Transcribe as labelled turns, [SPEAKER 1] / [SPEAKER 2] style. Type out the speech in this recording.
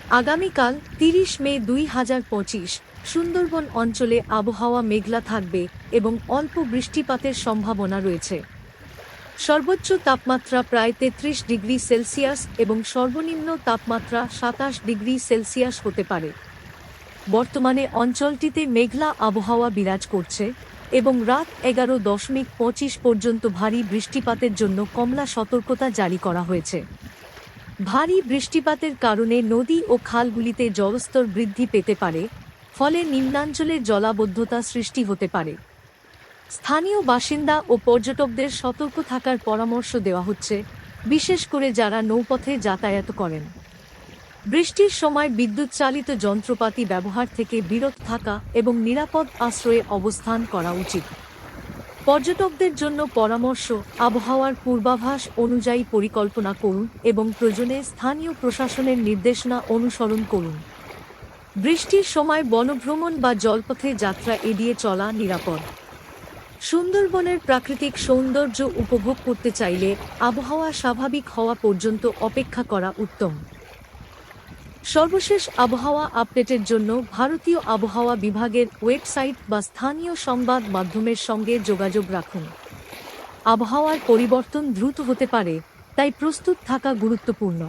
[SPEAKER 1] আগামীকাল ৩০ মে ২০২৫ সুন্দরবন অঞ্চলে আবহাওয়া মেঘলা থাকবে এবং অল্প বৃষ্টিপাতের সম্ভাবনা রয়েছে। সর্বোচ্চ তাপমাত্রা প্রায় ৩৩ ডিগ্রি সেলসিয়াস এবং সর্বনিম্ন তাপমাত্রা ২৭ ডিগ্রি সেলসিয়াস হতে পারে। বর্তমানে অঞ্চলটিতে মেঘলা আবহাওয়া বিরাজ করছে এবং রাত 11:25 পর্যন্ত ভারী বৃষ্টিপাতের জন্য কমলা সতর্কতা জারি করা হয়েছে। ভারী বৃষ্টিপাতের কারণে নদী ও খালগুলিতে জলস্তর বৃদ্ধি পেতে পারে, ফলে নিম্নাঞ্চলে জলাবদ্ধতা সৃষ্টি হতে পারে। স্থানীয় বাসিন্দা ও পর্যটকদের সতর্ক থাকার পরামর্শ দেওয়া হচ্ছে, বিশেষ করে যারা নৌপথে যাতায়াত করেন। বৃষ্টির সময় বিদ্যুৎ চালিত যন্ত্রপাতি ব্যবহার থেকে বিরত থাকা এবং নিরাপদ আশ্রয়ে অবস্থান করা উচিত। পর্যটকদের জন্য পরামর্শ: আবহাওয়ার পূর্বাভাস অনুযায়ী পরিকল্পনা করুন এবং প্রয়োজনে স্থানীয় প্রশাসনের নির্দেশনা অনুসরণ করুন। বৃষ্টির সময় বনভ্রমণ বা জলপথে যাত্রা এড়িয়ে চলা নিরাপদ। সুন্দরবনের প্রাকৃতিক সৌন্দর্য উপভোগ করতে চাইলে আবহাওয়া স্বাভাবিক হওয়া পর্যন্ত অপেক্ষা করা উত্তম। সর্বশেষ আবহাওয়া আপডেটের জন্য ভারতীয় আবহাওয়া বিভাগের ওয়েবসাইট বা স্থানীয় সংবাদ মাধ্যমের সঙ্গে যোগাযোগ রাখুন। আবহাওয়ার পরিবর্তন দ্রুত হতে পারে, তাই প্রস্তুত থাকা গুরুত্বপূর্ণ।